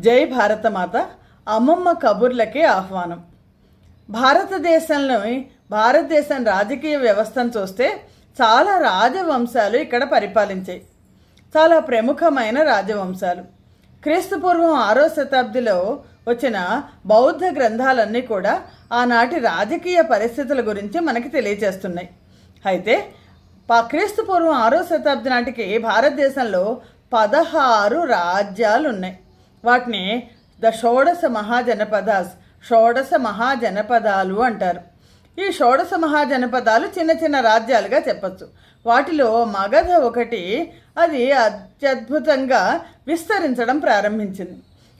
జై భారతమాత. అమ్మమ్మ కబుర్లకి ఆహ్వానం. భారతదేశం రాజకీయ వ్యవస్థను చూస్తే చాలా రాజవంశాలు ఇక్కడ పరిపాలించాయి. చాలా ప్రముఖమైన రాజవంశాలు. క్రీస్తుపూర్వం 6వ శతాబ్దిలో వచ్చిన బౌద్ధ గ్రంథాలన్నీ కూడా ఆనాటి రాజకీయ పరిస్థితుల గురించి మనకి తెలియజేస్తున్నాయి. అయితే క్రీస్తుపూర్వం 6వ శతాబ్ది నాటికి భారతదేశంలో 16 రాజ్యాలు ఉన్నాయి. వాటిని షోడశ మహాజనపదాలు అంటారు. ఈ షోడశ మహాజనపదాలు చిన్న చిన్న రాజ్యాలుగా చెప్పచ్చు. వాటిలో మగధ ఒకటి. అది అత్యద్భుతంగా విస్తరించడం ప్రారంభించింది.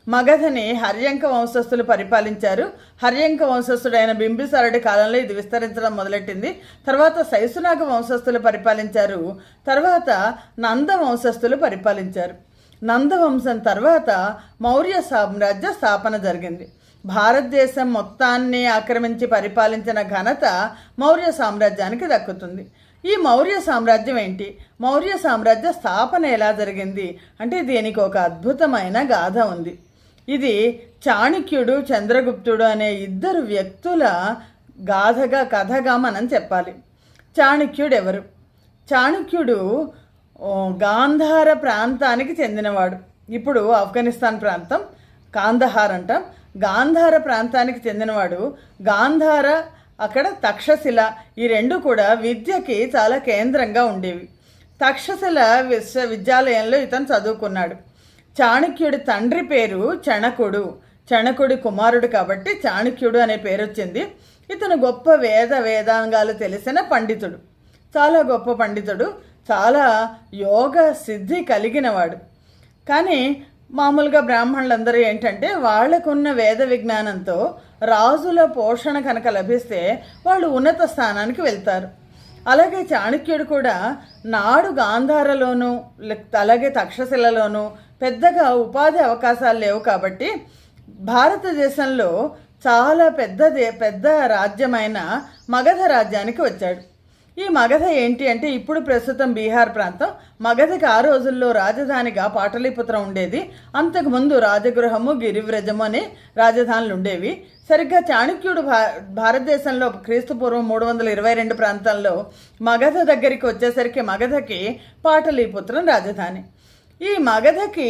మగధని హర్యంక వంశస్థులు పరిపాలించారు. హర్యంక వంశస్థుడైన బింబిసారుడి కాలంలో ఇది విస్తరించడం మొదలెట్టింది. తర్వాత శైశునాగ వంశస్థులు పరిపాలించారు. తర్వాత నంద వంశస్థులు పరిపాలించారు. నందవంశం తర్వాత మౌర్య సామ్రాజ్య స్థాపన జరిగింది. భారతదేశం మొత్తాన్ని ఆక్రమించి పరిపాలించిన ఘనత మౌర్య సామ్రాజ్యానికి దక్కుతుంది. ఈ మౌర్య సామ్రాజ్యం ఏంటి? మౌర్య సామ్రాజ్య స్థాపన ఎలా జరిగింది అంటే దీనికి ఒక అద్భుతమైన గాథ ఉంది. ఇది చాణక్యుడు, చంద్రగుప్తుడు అనే ఇద్దరు వ్యక్తుల కథగా మనం చెప్పాలి. చాణక్యుడు ఎవరు? చాణక్యుడు గాంధార ప్రాంతానికి చెందినవాడు. ఇప్పుడు ఆఫ్ఘనిస్తాన్ ప్రాంతం కాందహార్ అంటాం. గాంధార ప్రాంతానికి చెందినవాడు. గాంధార, అక్కడ తక్షశిల, ఈ రెండు కూడా విద్యకి చాలా కేంద్రంగా ఉండేవి. తక్షశిల విశ్వవిద్యాలయంలో ఇతను చదువుకున్నాడు. చాణక్యుడి తండ్రి పేరు చణకుడు. చణకుడి కుమారుడు కాబట్టి చాణక్యుడు అనే పేరు వచ్చింది. ఇతను గొప్ప వేదాంగాలు తెలిసిన పండితుడు. చాలా గొప్ప పండితుడు. చాలా యోగ సిద్ధి కలిగినవాడు. కానీ మామూలుగా బ్రాహ్మణులందరూ ఏంటంటే వాళ్లకున్న వేద విజ్ఞానంతో రాజుల పోషణ కనుక లభిస్తే వాళ్ళు ఉన్నత స్థానానికి వెళ్తారు. అలాగే చాణక్యుడు కూడా నాడు గాంధారలోనూ అలాగే తక్షశిలలోనూ పెద్దగా ఉపాధి అవకాశాలు లేవు కాబట్టి భారతదేశంలో చాలా పెద్ద రాజ్యమైన మగధ రాజ్యానికి వచ్చాడు. ఈ మగధ ఏంటి అంటే ఇప్పుడు ప్రస్తుతం బీహార్ ప్రాంతం. మగధకి ఆ రోజుల్లో రాజధానిగా పాటలీపుత్రం ఉండేది. అంతకుముందు రాజగృహము, గిరివ్రజము అనే రాజధానులు ఉండేవి. సరిగ్గా చాణక్యుడు భారతదేశంలో క్రీస్తుపూర్వం 322 ప్రాంతంలో మగధ దగ్గరికి వచ్చేసరికి మగధకి పాటలీపుత్రం రాజధాని. ఈ మగధకి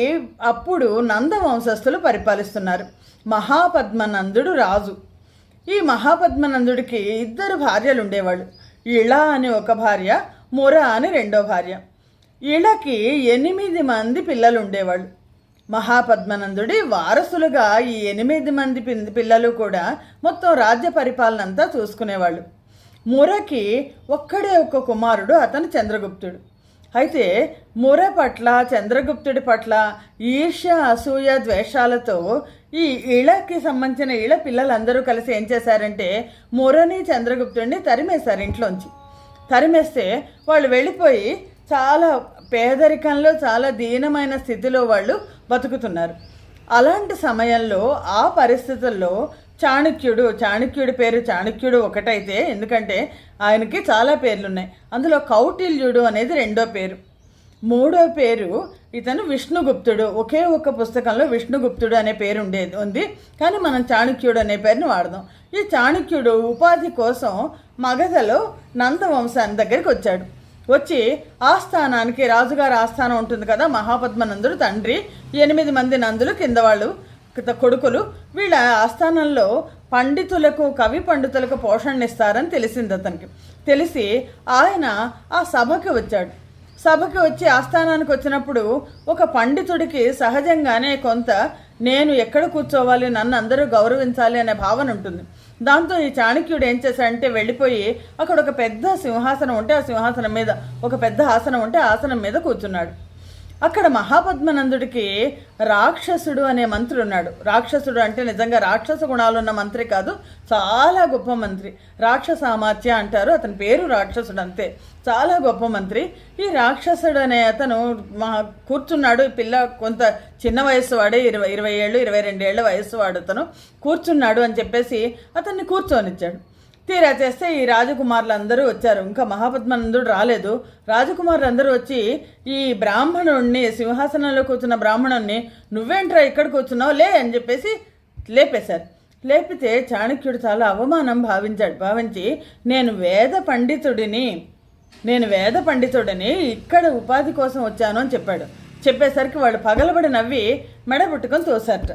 అప్పుడు నంద వంశస్థులు పరిపాలిస్తున్నారు. మహాపద్మనందుడు రాజు. ఈ మహాపద్మనందుడికి 2 భార్యలు ఉండేవాళ్ళు. ఇళ అని ఒక భార్య, ముర అని రెండో భార్య. ఇళకి 8 మంది పిల్లలు ఉండేవాళ్ళు. మహాపద్మనందుడి వారసులుగా ఈ 8 మంది పిల్లలు కూడా మొత్తం రాజ్య పరిపాలన అంతా చూసుకునేవాళ్ళు. మురకి ఒక్కడే ఒక కుమారుడు, అతను చంద్రగుప్తుడు. అయితే ముర పట్ల, చంద్రగుప్తుడి పట్ల ఈర్ష్య, అసూయ, ద్వేషాలతో ఈ ఇళకి సంబంధించిన ఇళ పిల్లలందరూ కలిసి ఏం చేశారంటే మురని, చంద్రగుప్తుడిని తరిమేశారు ఇంట్లోంచి. తరిమేస్తే వాళ్ళు వెళ్ళిపోయి చాలా పేదరికంలో, చాలా దీనమైన స్థితిలో వాళ్ళు బతుకుతున్నారు. అలాంటి సమయంలో ఆ పరిస్థితుల్లో చాణక్యుడి పేరు చాణక్యుడు ఒకటైతే, ఎందుకంటే ఆయనకి చాలా పేర్లున్నాయి. అందులో కౌటిల్యుడు అనేది రెండో పేరు. మూడో పేరు ఇతను విష్ణుగుప్తుడు. ఒకే ఒక పుస్తకంలో విష్ణుగుప్తుడు అనే పేరు ఉంది. కానీ మనం చాణక్యుడు అనే పేరుని వాడదాం. ఈ చాణక్యుడు ఉపాధి కోసం మగధలో నందవంశాన్ని దగ్గరికి వచ్చాడు. వచ్చి ఆస్థానానికి, రాజుగారి ఆస్థానం ఉంటుంది కదా, మహాపద్మనందుడు తండ్రి, 8 మంది నందులు కింద వాళ్ళు కొడుకులు. వీళ్ళ ఆస్థానంలో కవి పండితులకు పోషణ ఇస్తారని తెలిసింది అతనికి. తెలిసి ఆయన ఆ సభకి వచ్చాడు. సభకి వచ్చి ఆస్థానానికి వచ్చినప్పుడు ఒక పండితుడికి సహజంగానే కొంత నేను ఎక్కడ కూర్చోవాలి, నన్ను అందరూ గౌరవించాలి అనే భావన ఉంటుంది. దాంతో ఈ చాణక్యుడు ఏం చేశాడంటే వెళ్ళిపోయి అక్కడ ఒక పెద్ద సింహాసనం ఉంటే ఆ సింహాసనం మీద, ఒక పెద్ద ఆసనం ఉంటే ఆసనం మీద కూర్చున్నాడు. అక్కడ మహాపద్మనందుడికి రాక్షసుడు అనే మంత్రి ఉన్నాడు. రాక్షసుడు అంటే నిజంగా రాక్షస గుణాలు ఉన్న మంత్రి కాదు, చాలా గొప్ప మంత్రి. రాక్షసామాత్య అంటారు. అతని పేరు రాక్షసుడు, అంతే. చాలా గొప్ప మంత్రి. ఈ రాక్షసుడు అనే అతను కూర్చున్నాడు. పిల్ల కొంత చిన్న వయస్సు వాడే, 20 ఏళ్ళు 22 ఏళ్ళ వయస్సు వాడు. అతను కూర్చున్నాడు అని చెప్పేసి అతన్ని కూర్చోనిచ్చాడు. తీరా చేస్తే ఈ రాజకుమారులు అందరూ వచ్చారు. ఇంకా మహాపద్మనందుడు రాలేదు. రాజకుమారులు అందరూ వచ్చి ఈ బ్రాహ్మణుణ్ణి, సింహాసనంలో కూర్చున్న బ్రాహ్మణుణ్ణి, నువ్వేంట్రా ఇక్కడ కూర్చున్నావు లే అని చెప్పేసి లేపేశారు. లేపితే చాణక్యుడు చాలా అవమానం భావించి నేను వేద పండితుడిని ఇక్కడ ఉపాధి కోసం వచ్చాను అని చెప్పాడు. చెప్పేసరికి వాళ్ళు పగలబడి నవ్వి మెడ పుట్టుకొని తోసారట.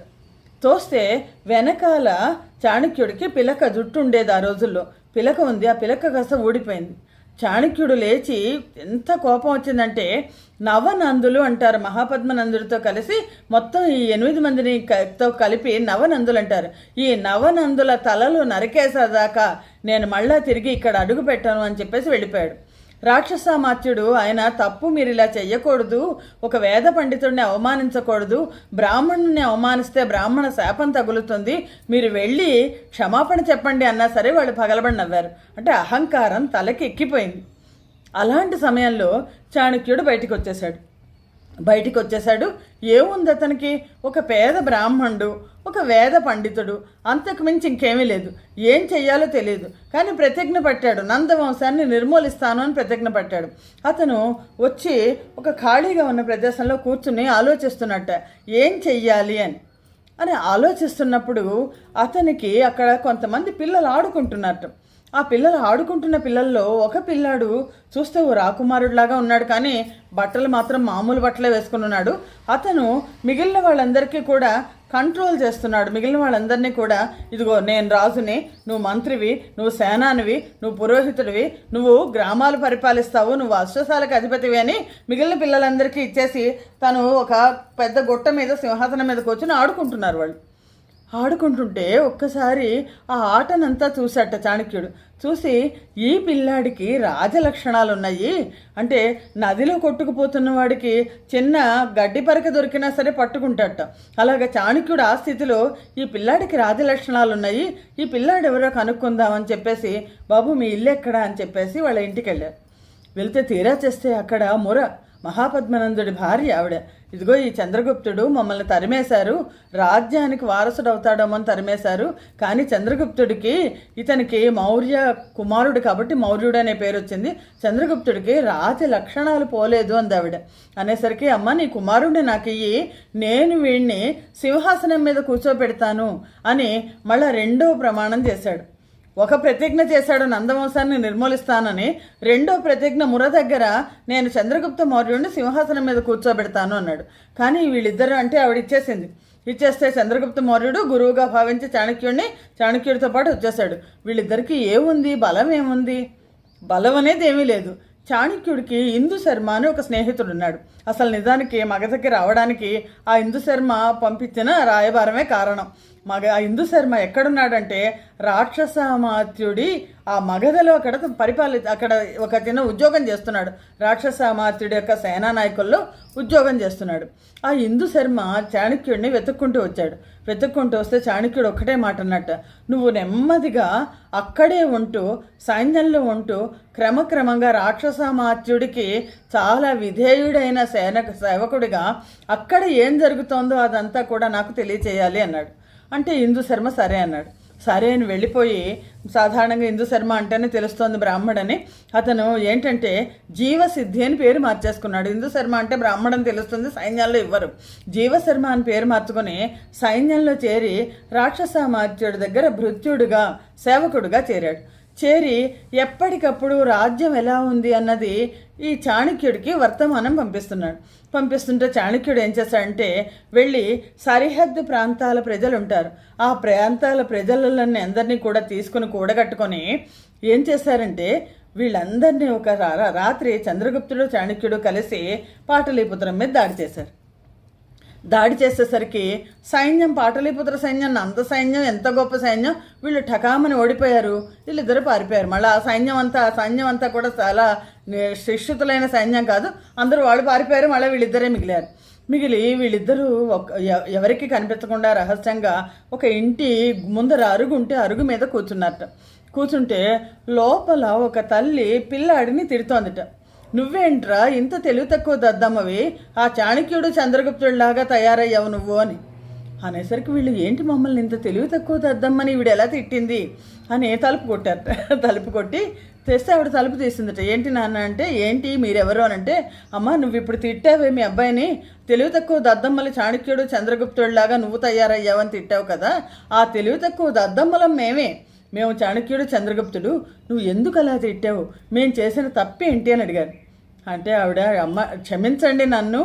తోస్తే వెనకాల చాణక్యుడికి పిలక జుట్టు ఉండేది. ఆ రోజుల్లో పిలక ఉంది. ఆ పిలక కాస్త ఊడిపోయింది. చాణక్యుడు లేచి ఎంత కోపం వచ్చిందంటే, నవనందులు అంటారు మహాపద్మనందుడితో కలిసి మొత్తం ఈ 8 మందిని తో కలిపి నవనందులు అంటారు. ఈ నవనందుల తలలు నరికేసేదాకా నేను మళ్ళా తిరిగి ఇక్కడ అడుగు పెట్టాను అని చెప్పేసి వెళ్ళిపోయాడు. రాక్షసామాత్యుడు ఆయన తప్పు, మీరు ఇలా చెయ్యకూడదు, ఒక వేద పండితుడిని అవమానించకూడదు, బ్రాహ్మణుని అవమానిస్తే బ్రాహ్మణ శాపం తగులుతుంది, మీరు వెళ్ళి క్షమాపణ చెప్పండి అన్నా సరే వాళ్ళు పగలబడి నవ్వారు. అంటే అహంకారం తలకి ఎక్కిపోయింది. అలాంటి సమయంలో చాణక్యుడు బయటికి వచ్చేసాడు. ఏముంది అతనికి? ఒక పేద బ్రాహ్మణుడు, ఒక వేద పండితుడు, అంతకు మించి ఇంకేమీ లేదు. ఏం చెయ్యాలో తెలియదు. కానీ ప్రతిజ్ఞ పట్టాడు, నందవంశాన్ని నిర్మూలిస్తాను అని ప్రతిజ్ఞ పట్టాడు. అతను వచ్చి ఒక ఖాళీగా ఉన్న ప్రదేశంలో కూర్చుని ఆలోచిస్తున్నట్ట ఏం చెయ్యాలి అని ఆలోచిస్తున్నప్పుడు అతనికి అక్కడ కొంతమంది పిల్లలు ఆడుకుంటున్నట్టు. ఆ పిల్లలు ఆడుకుంటున్న పిల్లల్లో ఒక పిల్లాడు చూస్తే ఓ రాకుమారుడిలాగా ఉన్నాడు, కానీ బట్టలు మాత్రం మామూలు బట్టలే వేసుకుని ఉన్నాడు. అతను మిగిలిన వాళ్ళందరికీ కూడా కంట్రోల్ చేస్తున్నాడు. మిగిలిన వాళ్ళందరినీ కూడా, ఇదిగో నేను రాజుని, నువ్వు మంత్రివి, నువ్వు సేనానివి, నువ్వు పురోహితుడివి, నువ్వు గ్రామాలు పరిపాలిస్తావు, నువ్వు అశ్వశాలకు అధిపతివి అని మిగిలిన పిల్లలందరికీ ఇచ్చేసి తను ఒక పెద్ద గుట్ట మీద సింహాసనం మీద కూర్చొని ఆడుకుంటున్నారు. వాళ్ళు ఆడుకుంటుంటే ఒక్కసారి ఆ ఆటనంతా చూశాట చాణక్యుడు. చూసి ఈ పిల్లాడికి రాజలక్షణాలు ఉన్నాయి, అంటే నదిలో కొట్టుకుపోతున్న వాడికి చిన్న గడ్డి పరక దొరికినా సరే పట్టుకుంటాట. అలాగే చాణక్యుడు ఆ స్థితిలో ఈ పిల్లాడికి రాజలక్షణాలు ఉన్నాయి, ఈ పిల్లాడు ఎవరో కనుక్కుందామని చెప్పేసి, బాబు మీ ఇల్లు ఎక్కడా అని చెప్పేసి వాళ్ళ ఇంటికి వెళ్ళారు. వెళ్తే తీరా చేస్తే అక్కడ మహాపద్మనందుడి భార్య ఆవిడ, ఇదిగో ఈ చంద్రగుప్తుడు మమ్మల్ని తరిమేశారు, రాజ్యానికి వారసుడు అవుతాడోమని తరిమేశారు, కానీ చంద్రగుప్తుడికి, ఇతనికి మౌర్య కుమారుడు కాబట్టి మౌర్యుడు అనే పేరు వచ్చింది, చంద్రగుప్తుడికి రాజ లక్షణాలు పోలేదు అంది ఆవిడ. అనేసరికి, అమ్మ నీ కుమారుడిని నాకు ఇయ్యి, నేను వీడిని సింహాసనం మీద కూర్చోబెడతాను అని మళ్ళా 2వ ప్రమాణం చేశాడు. ఒక ప్రతిజ్ఞ చేశాడు నందవంశాన్ని నిర్మూలిస్తానని, 2వ ప్రతిజ్ఞ ముర దగ్గర నేను చంద్రగుప్త మౌర్యుడిని సింహాసనం మీద కూర్చోబెడతాను అన్నాడు. కానీ వీళ్ళిద్దరు అంటే ఆవిడ ఇచ్చేస్తే చంద్రగుప్త మౌర్యుడు గురువుగా భావించి చాణక్యుడితో పాటు వచ్చేసాడు. వీళ్ళిద్దరికీ ఏముంది? బలం ఏముంది? బలం అనేది ఏమీ లేదు. చాణక్యుడికి ఇందు శర్మ అని ఒక స్నేహితుడు ఉన్నాడు. అసలు నిజానికి మగధకి రావడానికి ఆ ఇందు శర్మ పంపించిన రాయబారమే కారణం. ఆ ఇందు శర్మ ఎక్కడున్నాడంటే రాక్షసామాత్యుడి ఆ మగధలో అక్కడ ఒక చిన్న ఉద్యోగం చేస్తున్నాడు. రాక్షసామాత్యుడి యొక్క సేనా నాయకుల్లో ఉద్యోగం చేస్తున్నాడు. ఆ ఇందు శర్మ చాణక్యుడిని వెతుక్కుంటూ వస్తే చాణక్యుడు ఒక్కటే మాట అన్నట్ట, నువ్వు నెమ్మదిగా అక్కడే ఉంటూ సైన్యంలో ఉంటూ క్రమక్రమంగా రాక్షసామాత్యుడికి చాలా విధేయుడైన సేవకుడిగా అక్కడ ఏం జరుగుతోందో అదంతా కూడా నాకు తెలియచేయాలి అన్నాడు. అంటే ఇందు శర్మ సరే అన్నాడు. సరే అని వెళ్ళిపోయి, సాధారణంగా ఇందు శర్మ అంటేనే తెలుస్తోంది బ్రాహ్మడని, అతను ఏంటంటే జీవసిద్ధి అని పేరు మార్చేసుకున్నాడు. ఇందు శర్మ అంటే బ్రాహ్మణని తెలుస్తుంది, సైన్యాల్లో ఇవ్వరు. జీవశర్మ అని పేరు మార్చుకొని సైన్యంలో చేరి రాక్షసామాత్యుడి దగ్గర భృత్యుడిగా సేవకుడిగా చేరి ఎప్పటికప్పుడు రాజ్యం ఎలా ఉంది అన్నది ఈ చాణక్యుడికి వర్తమానం పంపిస్తుంటే చాణక్యుడు ఏం చేశాడంటే వెళ్ళి సరిహద్దు ప్రాంతాల ప్రజలు ఉంటారు, ఆ ప్రాంతాల ప్రజలని అందరినీ కూడా తీసుకుని కూడగట్టుకొని ఏం చేశారంటే వీళ్ళందరినీ ఒక రాత్రి చంద్రగుప్తుడు చాణక్యుడు కలిసి పాటలీపుత్రం మీద దాడి చేసేసరికి పాటలీపుత్ర సైన్యం అంత సైన్యం, ఎంత గొప్ప సైన్యం, వీళ్ళు ఠకామని ఓడిపోయారు. వీళ్ళిద్దరు పారిపోయారు. మళ్ళీ ఆ సైన్యం అంతా కూడా చాలా శిక్షితులైన సైన్యం కాదు, అందరూ వాళ్ళు పారిపోయారు. మళ్ళీ వీళ్ళిద్దరే మిగిలి వీళ్ళిద్దరూ ఎవరికి కనిపించకుండా రహస్యంగా ఒక ఇంటి ముందర అరుగు మీద కూర్చుంటే లోపల ఒక తల్లి పిల్లాడిని తిడుతోందిట. నువ్వేంట్రా ఇంత తెలివి తక్కువ దద్దమ్మవి, ఆ చాణక్యుడు చంద్రగుప్తుడిలాగా తయారయ్యావు నువ్వు అని. అనేసరికి వీళ్ళు ఏంటి మమ్మల్ని ఇంత తెలివి తక్కువ దద్దమ్మని ఈవిడ ఎలా తిట్టింది అని తలుపు కొట్టారు. తలుపు కొట్టి తెస్తే ఆవిడ తలుపు తీసిందట. ఏంటి నాన్న అంటే, ఏంటి మీరెవరు అని అంటే, అమ్మ నువ్వు ఇప్పుడు తిట్టావే మీ అబ్బాయిని, తెలివి తక్కువ దద్దమ్మలు చాణక్యుడు చంద్రగుప్తుడిలాగా నువ్వు తయారయ్యావని తిట్టావు కదా, ఆ తెలివి తక్కువ దద్దమ్మలం మేము చాణక్యుడు చంద్రగుప్తుడు, నువ్వు ఎందుకు అలా తిట్టావు, మేము చేసిన తప్పేంటి అని అడిగారు. అంటే ఆవిడ, అమ్మ క్షమించండి నన్ను,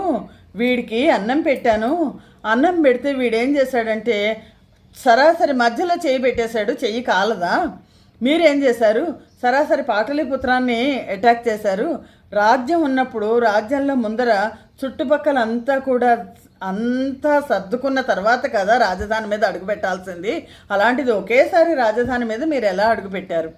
వీడికి అన్నం పెట్టాను, అన్నం పెడితే వీడేం చేశాడంటే సరాసరి మధ్యలో చెయ్యి పెట్టేశాడు, చెయ్యి కాలదా, మీరేం చేశారు, సరాసరి పాటలీపుత్రాన్ని అటాక్ చేశారు. రాజ్యం ఉన్నప్పుడు రాజ్యంలో ముందర చుట్టుపక్కల అంతా సర్దుకున్న తర్వాత కదా రాజధాని మీద అడుగు పెట్టాల్సింది, అలాంటిది ఒకేసారి రాజధాని మీద మీరు ఎలా అడుగుపెట్టారు,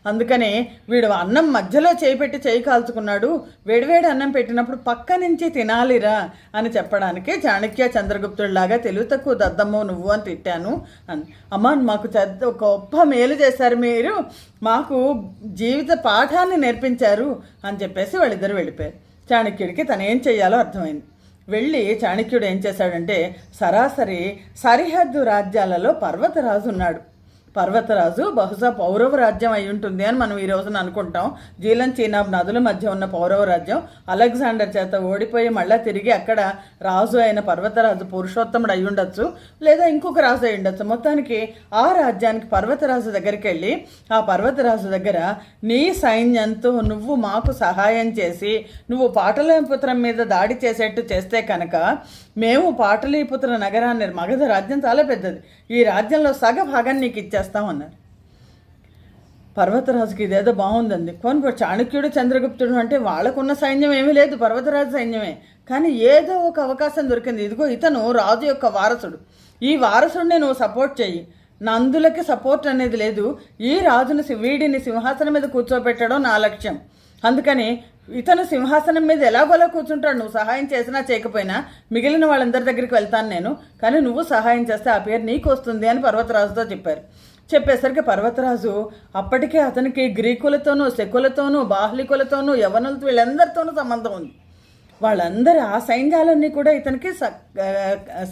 అందుకని వీడు అన్నం మధ్యలో చేయి పెట్టి చేయి కాల్చుకున్నాడు, వేడివేడి అన్నం పెట్టినప్పుడు పక్క నుంచి తినాలిరా అని చెప్పడానికి చాణక్య చంద్రగుప్తుడిలాగా తెలివి తక్కువ దద్దమ్మో నువ్వు అని తిట్టాను అని. అమ్మ మాకు గొప్ప మేలు చేశారు మీరు, మాకు జీవిత పాఠాన్ని నేర్పించారు అని చెప్పేసి వాళ్ళిద్దరు వెళ్ళిపోయారు. చాణక్యుడికి తను ఏం చెయ్యాలో అర్థమైంది. వెళ్ళి చాణక్యుడు ఏం చేశాడంటే సరాసరి సరిహద్దు రాజ్యాలలో పర్వతరాజు ఉన్నాడు. పర్వతరాజు బహుశా పౌరవ రాజ్యం అయి ఉంటుంది అని మనం ఈ రోజున అనుకుంటాం. జీలం చీనాబ్ నదుల మధ్య ఉన్న పౌరవ రాజ్యం అలెగ్జాండర్ చేత ఓడిపోయి మళ్ళీ తిరిగి అక్కడ రాజు అయిన పర్వతరాజు పురుషోత్తముడు అయి ఉండొచ్చు, లేదా ఇంకొక రాజు అయి ఉండొచ్చు. మొత్తానికి ఆ రాజ్యానికి పర్వతరాజు దగ్గరికి వెళ్ళి ఆ పర్వతరాజు దగ్గర నీ సైన్యంతో నువ్వు మాకు సహాయం చేసి నువ్వు పాటలీపుత్రం మీద దాడి చేసేట్టు చేస్తే కనుక మేము పాటలీపుత్ర నగరాన్ని, మగధ రాజ్యం చాలా పెద్దది, ఈ రాజ్యంలో సగ భాగం నీకు ఇచ్చేస్తామన్నారు. పర్వతరాజుకి ఇదేదో బాగుందండి. చాణక్యుడు చంద్రగుప్తుడు అంటే వాళ్ళకున్న సైన్యం ఏమీ లేదు, పర్వతరాజు సైన్యమే, కానీ ఏదో ఒక అవకాశం దొరికింది. ఇదిగో ఇతను రాజు యొక్క వారసుడు, ఈ వారసుడిని నువ్వు సపోర్ట్ చెయ్యి, నందులకి సపోర్ట్ అనేది లేదు, ఈ రాజుని వీడిని సింహాసనం మీద కూర్చోబెట్టడం నా లక్ష్యం, అందుకని ఇతను సింహాసనం మీద ఎలాగోలా కూర్చుంటాడు, నువ్వు సహాయం చేసినా చేయకపోయినా మిగిలిన వాళ్ళందరి దగ్గరికి వెళ్తాను నేను, కానీ నువ్వు సహాయం చేస్తే ఆ పేరు నీకు వస్తుంది అని పర్వతరాజుతో చెప్పారు. చెప్పేసరికి పర్వతరాజు అప్పటికే అతనికి గ్రీకులతోనూ శకులతోనూ బాహ్లికులతోనూ యవనులతో వీళ్ళందరితోనూ సంబంధం ఉంది. వాళ్ళందరూ ఆ సైన్యాలన్నీ కూడా ఇతనికి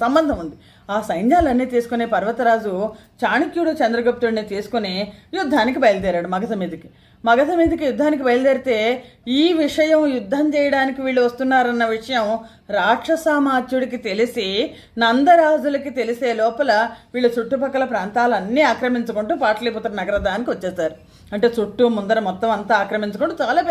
సంబంధం ఉంది. ఆ సైన్యాలన్నీ తీసుకునే పర్వతరాజు చాణక్యుడు చంద్రగుప్తుడిని తీసుకుని యుద్ధానికి బయలుదేరాడు. మగధ మీదకి యుద్ధానికి బయలుదేరితే ఈ విషయం, యుద్ధం చేయడానికి వీళ్ళు వస్తున్నారన్న విషయం రాక్షసామాత్యుడికి తెలిసి నందరాజులకి తెలిసే లోపల వీళ్ళు చుట్టుపక్కల ప్రాంతాలన్నీ ఆక్రమించుకుంటూ పాటలీపుత్ర నగరానికి వచ్చేసారు. అంటే చుట్టూ ముందర మొత్తం అంతా ఆక్రమించుకుంటూ చాలా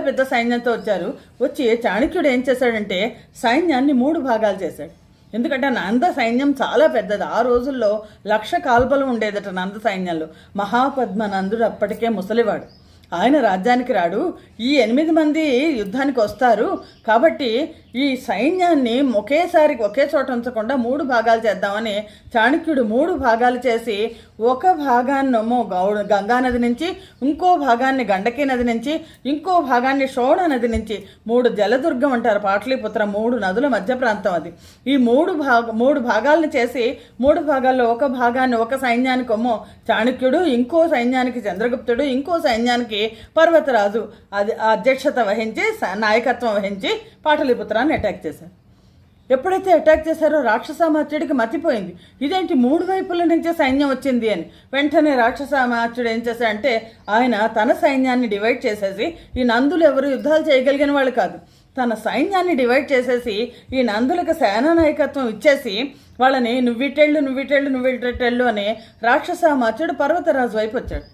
పెద్ద సైన్యంతో వచ్చారు. వచ్చి చాణక్యుడు ఏం చేశాడంటే సైన్యాన్ని 3 భాగాలు చేశాడు. ఎందుకంటే నంద సైన్యం చాలా పెద్దది. ఆ రోజుల్లో 1,00,000 కాల్బలం ఉండేదట నంద సైన్యంలో. మహాపద్మనందుడు అప్పటికే ముసలివాడు, ఆయన రాజ్యానికి రాడు, ఈ 8 మంది యుద్ధానికి వస్తారు, కాబట్టి ఈ సైన్యాన్ని ఒకే చోట ఉంచకుండా 3 భాగాలు చేద్దామని చాణక్యుడు 3 భాగాలు చేసి ఒక భాగాన్నేమో గంగానది నుంచి, ఇంకో భాగాన్ని గండకీ నది నుంచి, ఇంకో భాగాన్ని షోడ నది నుంచి, 3 జలదుర్గం అంటారు పాటలీపుత్ర, 3 నదుల మధ్య ప్రాంతం అది. ఈ 3 భాగాలను చేసి 3 భాగాల్లో ఒక భాగాన్ని ఒక సైన్యానికి చాణక్యుడు, ఇంకో సైన్యానికి చంద్రగుప్తుడు, ఇంకో సైన్యానికి పర్వతరాజు అది అధ్యక్షత వహించి నాయకత్వం వహించి పాటలీపుత్రాన్ని అటాక్ చేశారు. ఎప్పుడైతే అటాక్ చేశారో రాక్షసామాత్యుడికి మతిపోయింది, ఇదేంటి 3 వైపుల నుంచే సైన్యం వచ్చింది అని. వెంటనే రాక్షసామాత్యుడు ఏం చేశాడంటే ఆయన తన సైన్యాన్ని డివైడ్ చేసేసి, ఈ నందులు ఎవరు యుద్ధాలు చేయగలిగిన వాళ్ళు కాదు, తన సైన్యాన్ని డివైడ్ చేసేసి ఈ నందులకు సేనా నాయకత్వం ఇచ్చేసి వాళ్ళని నువ్విటెళ్ళు అని రాక్షసామాత్యుడు పర్వతరాజు వైపు వచ్చాడు.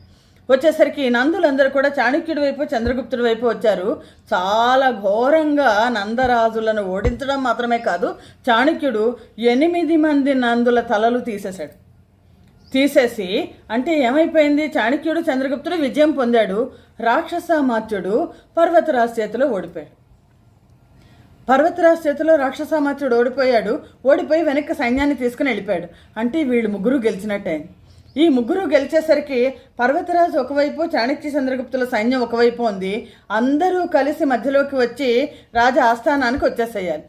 వచ్చేసరికి నందులందరూ కూడా చాణక్యుడి వైపు చంద్రగుప్తుడి వైపు వచ్చారు. చాలా ఘోరంగా నందరాజులను ఓడించడం మాత్రమే కాదు, చాణక్యుడు 8 మంది నందుల తలలు తీసేసి అంటే ఏమైపోయింది, చాణక్యుడు చంద్రగుప్తుడు విజయం పొందాడు, రాక్షసామాత్యుడు పర్వతరాజు చేతిలో ఓడిపోయాడు. రాక్షసామాత్యుడు ఓడిపోయి వెనక్కి సైన్యాన్ని తీసుకుని వెళ్ళిపోయాడు. అంటే వీళ్ళు 3 గెలిచినట్టే. ఈ 3 గెలిచేసరికి పర్వతరాజు ఒకవైపు, చాణక్య చంద్రగుప్తుల సైన్యం ఒకవైపు ఉంది. అందరూ కలిసి మధ్యలోకి వచ్చి రాజ ఆస్థానానికి వచ్చేసేయాలి.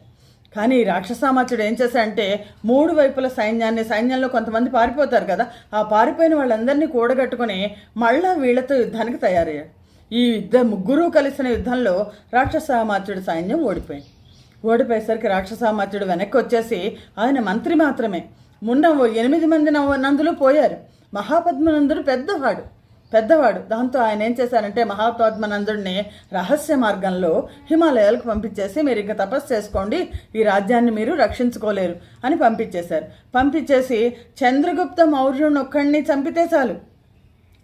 కానీ రాక్షసామాత్యుడు ఏం చేశాడంటే 3 వైపుల సైన్యంలో కొంతమంది పారిపోతారు కదా, ఆ పారిపోయిన వాళ్ళందరినీ కూడగట్టుకుని మళ్ళా వీళ్లతో యుద్ధానికి తయారయ్యాడు. ఈ 3 కలిసిన యుద్ధంలో రాక్షసామాత్యుడి సైన్యం ఓడిపోయేసరికి రాక్షసామాత్యుడు వెనక్కి వచ్చేసి ఆయన మంత్రి మాత్రమే. మొన్న 8 మంది నందులు పోయారు. మహాపద్మనందుడు పెద్దవాడు. దాంతో ఆయన ఏం చేశారంటే మహాపద్మనందుడిని రహస్య మార్గంలో హిమాలయాలకు పంపించేసి, మీరు ఇంకా తపస్సు చేసుకోండి, ఈ రాజ్యాన్ని మీరు రక్షించుకోలేరు అని పంపించేసి చంద్రగుప్త మౌర్యుని ఒక్కడిని చంపితే చాలు,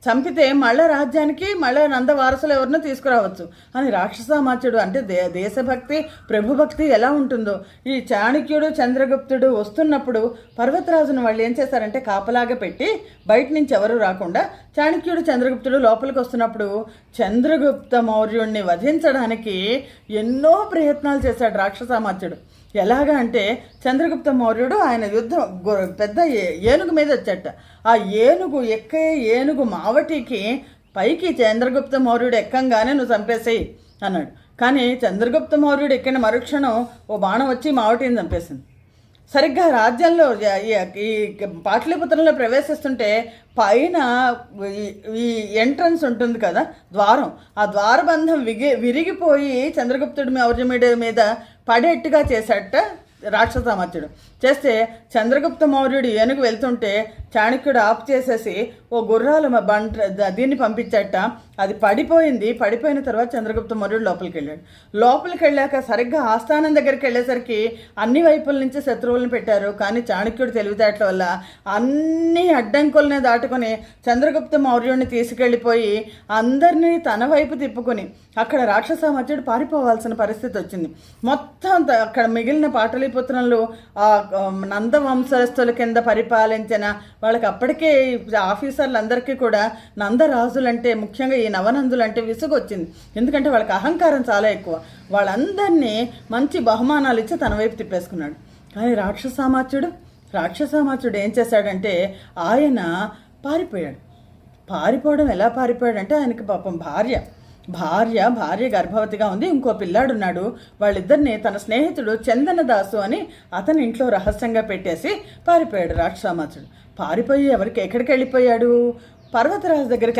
చంపితే మళ్ళా రాజ్యానికి మళ్ళా నంద వారసులు ఎవరినో తీసుకురావచ్చు అని రాక్షసామాత్యుడు. అంటే దేశభక్తి ప్రభుభక్తి ఎలా ఉంటుందో. ఈ చాణక్యుడు చంద్రగుప్తుడు వస్తున్నప్పుడు పర్వతరాజును వాళ్ళు ఏం చేశారంటే కాపలాగా పెట్టి బయట నుంచి ఎవరు రాకుండా చాణక్యుడు చంద్రగుప్తుడు లోపలికి వస్తున్నప్పుడు చంద్రగుప్త మౌర్యుడిని వధించడానికి ఎన్నో ప్రయత్నాలు చేశాడు రాక్షసామాత్యుడు. ఎలాగా అంటే చంద్రగుప్త మౌర్యుడు ఆయన యుద్ధం పెద్ద ఏనుగు మీద వచ్చాట. ఆ ఏనుగు మావటికి పైకి చంద్రగుప్త మౌర్యుడు ఎక్కంగానే నువ్వు చంపేసేయి అన్నాడు. కానీ చంద్రగుప్త మౌర్యుడు ఎక్కిన మరుక్షణం ఓ బాణం వచ్చి మావటిని చంపేసింది. సరిగ్గా రాజ్యంలో ఈ పాటలీపుత్రంలో ప్రవేశిస్తుంటే పైన ఈ ఎంట్రన్స్ ఉంటుంది కదా, ద్వారం, ఆ ద్వారబంధం విరిగిపోయి చంద్రగుప్తుడి మౌర్యుడి మీద పడేట్టుగా చేశాట రాక్షసామాత్యుడు. చేస్తే చంద్రగుప్త మౌర్యుడు ఏనుగు వెళ్తుంటే చాణక్యుడు ఆపు చేసేసి ఓ గుర్రాల దీన్ని పంపించట. అది పడిపోయిన తర్వాత చంద్రగుప్త మౌర్యుడు లోపలికి వెళ్ళాక సరిగ్గా ఆస్థానం దగ్గరికి వెళ్ళేసరికి అన్ని వైపుల నుంచి శత్రువులను పెట్టారు. కానీ చాణక్యుడు తెలివితేటల వల్ల అన్ని అడ్డంకుల్ని దాటుకొని చంద్రగుప్త మౌర్యుడిని తీసుకెళ్ళిపోయి అందరినీ తన వైపు తిప్పుకొని అక్కడ రాక్షసామాత్యుడు పారిపోవాల్సిన పరిస్థితి వచ్చింది. మొత్తం అక్కడ మిగిలిన పాటలీపుత్రంలో ఆ నందవంశస్థుల కింద పరిపాలించిన వాళ్ళకి అప్పటికే ఆఫీసర్లందరికీ కూడా నందరాజులంటే, ముఖ్యంగా ఈ నవనందులంటే విసుగు వచ్చింది. ఎందుకంటే వాళ్ళకి అహంకారం చాలా ఎక్కువ. వాళ్ళందరినీ మంచి బహుమానాలు ఇచ్చి తన వైపు తిప్పేసుకున్నాడు. కానీ రాక్షసామాత్యుడు ఏం చేశాడంటే ఆయన పారిపోవడం ఎలా పారిపోయాడంటే ఆయనకి పాపం భార్య గర్భవతిగా ఉంది, ఇంకో పిల్లాడున్నాడు. వాళ్ళిద్దరిని తన స్నేహితుడు చందనదాసు అని అతని ఇంట్లో రహస్యంగా పెట్టేసి పారిపోయాడు రాక్షసామాత్యుడు. పారిపోయి ఎక్కడికి వెళ్ళిపోయాడు? పర్వతరాజు దగ్గరికి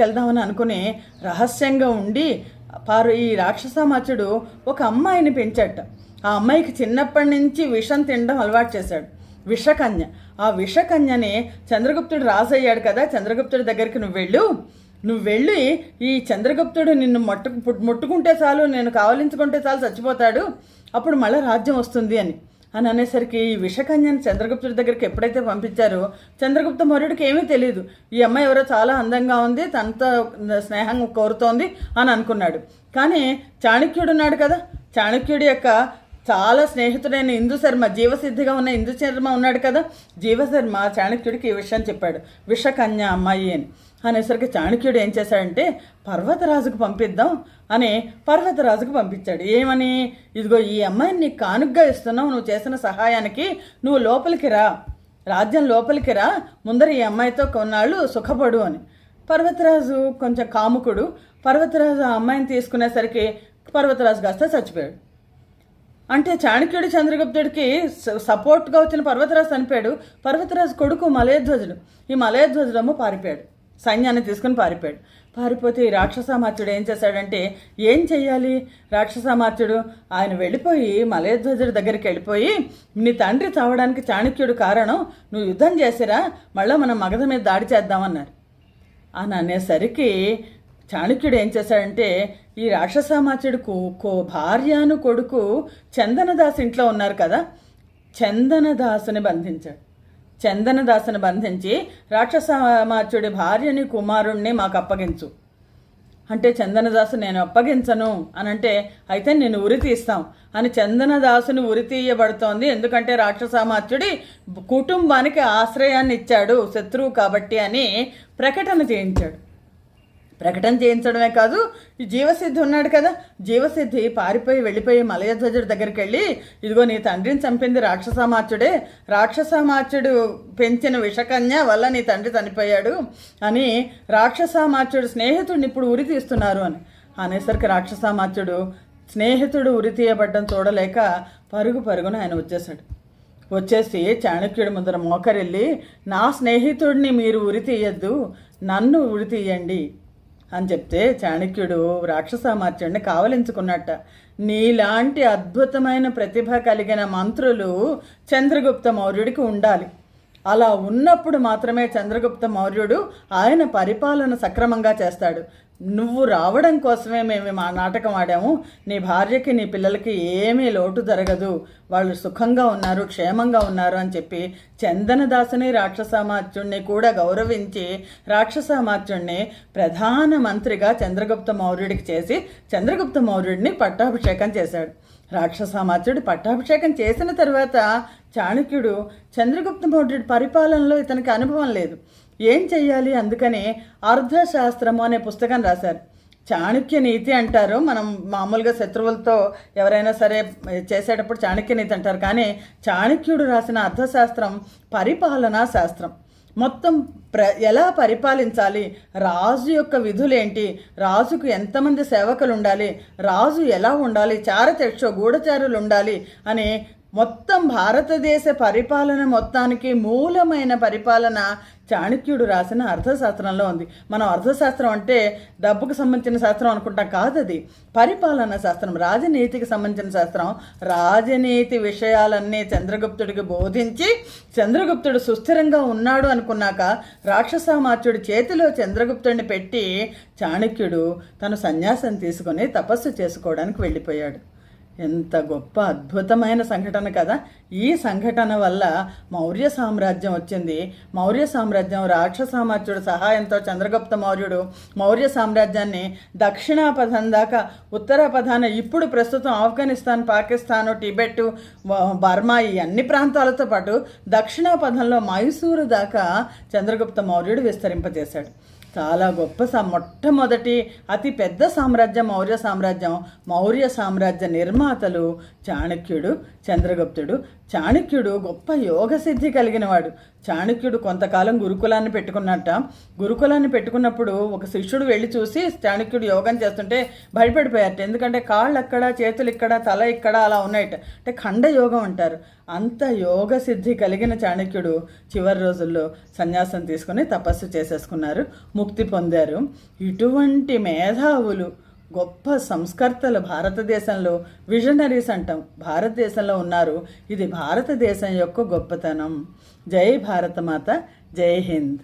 వెళ్దామని అనుకుని రహస్యంగా ఉండి ఈ రాక్షసామాత్యుడు ఒక అమ్మాయిని పెంచాట. ఆ అమ్మాయికి చిన్నప్పటి నుంచి విషం తినడం అలవాటు చేశాడు, విషకన్య. ఆ విషకన్యని చంద్రగుప్తుడు రాజు అయ్యాడు కదా, చంద్రగుప్తుడి దగ్గరికి నువ్వు వెళ్ళి ఈ చంద్రగుప్తుడు నిన్ను ముట్టుకుంటే చాలు, నేను కావలించుకుంటే చాలు చచ్చిపోతాడు, అప్పుడు మళ్ళీ రాజ్యం వస్తుంది అని అనేసరికి ఈ విషకన్యని చంద్రగుప్తుడి దగ్గరికి ఎప్పుడైతే పంపించారో చంద్రగుప్త మౌర్యుడికి ఏమీ తెలియదు. ఈ అమ్మాయి ఎవరో చాలా అందంగా ఉంది, తనతో స్నేహం కోరుతోంది అని అనుకున్నాడు. కానీ చాణక్యుడు ఉన్నాడు కదా, చాణక్యుడి యొక్క చాలా స్నేహితుడైన ఇందుశర్మ, జీవసిద్ధిగా ఉన్న ఇందుశర్మ ఉన్నాడు కదా, జీవశర్మ చాణక్యుడికి ఈ విషయం చెప్పాడు, విషకన్య అమ్మాయి అని అనేసరికి చాణక్యుడు ఏం చేశాడంటే పర్వతరాజుకు పంపిద్దాం అని పర్వతరాజుకు పంపించాడు. ఏమని? ఇదిగో ఈ అమ్మాయిని నీకు కానుగ్గా ఇస్తున్నావు, నువ్వు చేసిన సహాయానికి నువ్వు రాజ్యం లోపలికి రా, ముందర ఈ అమ్మాయితో కొన్నాళ్ళు సుఖపడు అని. పర్వతరాజు కొంచెం కాముకుడు. పర్వతరాజు ఆ అమ్మాయిని తీసుకునేసరికి పర్వతరాజు కాస్త చచ్చిపోయాడు. అంటే చాణక్యుడు చంద్రగుప్తుడికి సపోర్ట్గా వచ్చిన పర్వతరాజు చనిపోయాడు. పర్వతరాజు కొడుకు మలయధ్వజుడు, ఈ మలయధ్వజుడేమో పారిపోయాడు, సైన్యాన్ని తీసుకుని పారిపోతే ఈ రాక్షసామాత్యుడు ఏం చేశాడంటే ఏం చెయ్యాలి? రాక్షసామాత్యుడు ఆయన వెళ్ళిపోయి మలయధ్వజుడి దగ్గరికి వెళ్ళిపోయి, నీ తండ్రి చావడానికి చాణక్యుడు కారణం, నువ్వు యుద్ధం చేసిరా, మళ్ళీ మనం మగధ మీద దాడి చేద్దామన్నారు. అని అనేసరికి చాణక్యుడు ఏం చేశాడంటే ఈ రాక్షసామాత్యుడు భార్యను కొడుకు చందనదాసు ఇంట్లో ఉన్నారు కదా, చందనదాసుని బంధించి రాక్షసామాత్యుడి భార్యని కుమారుణ్ణి మాకు అప్పగించు అంటే, చందనదాసు నేను అప్పగించను అని అంటే, అయితే నేను ఉరి తీస్తాం అని చందనదాసుని ఉరి తీయబడుతోంది. ఎందుకంటే రాక్షసామాత్యుడి కుటుంబానికి ఆశ్రయాన్ని ఇచ్చాడు శత్రువు కాబట్టి అని ప్రకటన చేయించడమే కాదు, ఈ జీవసిద్ధి ఉన్నాడు కదా, జీవసిద్ధి వెళ్ళిపోయి మలయధ్వజుడి దగ్గరికి వెళ్ళి, ఇదిగో నీ తండ్రిని చంపింది రాక్షసామాత్యుడు పెంచిన విషకన్య వల్ల నీ తండ్రి చనిపోయాడు అని రాక్షసామాత్యుడు స్నేహితుడిని ఇప్పుడు ఉరి తీస్తున్నారు అని అనేసరికి రాక్షసామాత్యుడు స్నేహితుడు ఉరి తీయబడ్డం చూడలేక పరుగున ఆయన వచ్చేసి చాణక్యుడి ముందర మోకరిల్లి, నా స్నేహితుడిని మీరు ఉరి తీయద్దు, నన్ను ఉరి తీయండి అని చెప్తే చాణక్యుడు రాక్షసామాత్యుడిని కావలించుకున్నట్ట. నీలాంటి అద్భుతమైన ప్రతిభ కలిగిన మంత్రులు చంద్రగుప్త మౌర్యుడికి ఉండాలి. అలా ఉన్నప్పుడు మాత్రమే చంద్రగుప్త మౌర్యుడు ఆయన పరిపాలన సక్రమంగా చేస్తాడు. నువ్వు రావడం కోసమే మేము మా నాటకం ఆడాము. నీ భార్యకి నీ పిల్లలకి ఏమీ లోటు జరగదు, వాళ్ళు సుఖంగా ఉన్నారు, క్షేమంగా ఉన్నారు అని చెప్పి చందనదాసుని రాక్షసామాత్యుణ్ణి కూడా గౌరవించి రాక్షసామాత్యుణ్ణి ప్రధానమంత్రిగా చంద్రగుప్త మౌర్యుడికి చేసి చంద్రగుప్త మౌర్యుడిని పట్టాభిషేకం చేశాడు. రాక్షసామాత్యుడు పట్టాభిషేకం చేసిన తర్వాత చాణక్యుడు చంద్రగుప్త మౌర్యుడి పరిపాలనలో ఇతనికి అనుభవం లేదు, ఏం చెయ్యాలి? అందుకని అర్థశాస్త్రము అనే పుస్తకం రాశారు. చాణక్య నీతి అంటారు, మనం మామూలుగా శత్రువులతో ఎవరైనా సరే చేసేటప్పుడు చాణక్య నీతి అంటారు, కానీ చాణక్యుడు రాసిన అర్థశాస్త్రం పరిపాలనా శాస్త్రం. మొత్తం ఎలా పరిపాలించాలి, రాజు యొక్క విధులేంటి, రాజుకు ఎంతమంది సేవకులు ఉండాలి, రాజు ఎలా ఉండాలి, చారచక్షు గూఢచారులు ఉండాలి అని మొత్తం భారతదేశ పరిపాలన మొత్తానికి మూలమైన పరిపాలన చాణక్యుడు రాసిన అర్థశాస్త్రంలో ఉంది. మనం అర్థశాస్త్రం అంటే డబ్బుకు సంబంధించిన శాస్త్రం అనుకుంటాం, కాదు, అది పరిపాలనా శాస్త్రం, రాజనీతికి సంబంధించిన శాస్త్రం. రాజనీతి విషయాలన్నీ చంద్రగుప్తుడికి బోధించి చంద్రగుప్తుడు సుస్థిరంగా ఉన్నాడు అనుకున్నాక రాక్షసామాత్యుడి చేతిలో చంద్రగుప్తుడిని పెట్టి చాణక్యుడు తను సన్యాసం తీసుకొని తపస్సు చేసుకోవడానికి వెళ్ళిపోయాడు. ఎంత గొప్ప అద్భుతమైన సంఘటన కదా! ఈ సంఘటన వల్ల మౌర్య సామ్రాజ్యం వచ్చింది. మౌర్య సామ్రాజ్యం రాక్షసామాత్యుడి సహాయంతో చంద్రగుప్త మౌర్యుడు మౌర్య సామ్రాజ్యాన్ని దక్షిణాపథం దాకా, ఉత్తరాపథాన ఇప్పుడు ప్రస్తుతం ఆఫ్ఘనిస్తాన్, పాకిస్తాను, టిబెట్, బర్మా ఈ అన్ని ప్రాంతాలతో పాటు దక్షిణాపథంలో మైసూరు దాకా చంద్రగుప్త మౌర్యుడు విస్తరింపజేశాడు. చాలా గొప్ప మొట్టమొదటి అతి పెద్ద సామ్రాజ్యం మౌర్య సామ్రాజ్యం. మౌర్య సామ్రాజ్య నిర్మాతలు చాణక్యుడు, చంద్రగుప్తుడు. చాణక్యుడు గొప్ప యోగసిద్ధి కలిగినవాడు. చాణక్యుడు కొంతకాలం గురుకులాన్ని పెట్టుకున్నట్ట. గురుకులాన్ని పెట్టుకున్నప్పుడు ఒక శిష్యుడు వెళ్ళి చూసి చాణక్యుడు యోగం చేస్తుంటే భయపడిపోయారట. ఎందుకంటే కాళ్ళు అక్కడ, చేతులు ఇక్కడ, తల ఇక్కడ అలా ఉన్నాయట. అంటే ఖండ యోగం అంటారు. అంత యోగ సిద్ధి కలిగిన చాణక్యుడు చివరి రోజుల్లో సన్యాసం తీసుకుని తపస్సు చేసేసుకున్నారు, ముక్తి పొందారు. ఇటువంటి మేధావులు, గొప్ప సంస్కర్తలు భారతదేశంలో, విజనరీస్ అంటాం, భారతదేశంలో ఉన్నారు. ఇది భారతదేశం యొక్క గొప్పతనం. జై భారతమాత, జై హింద్.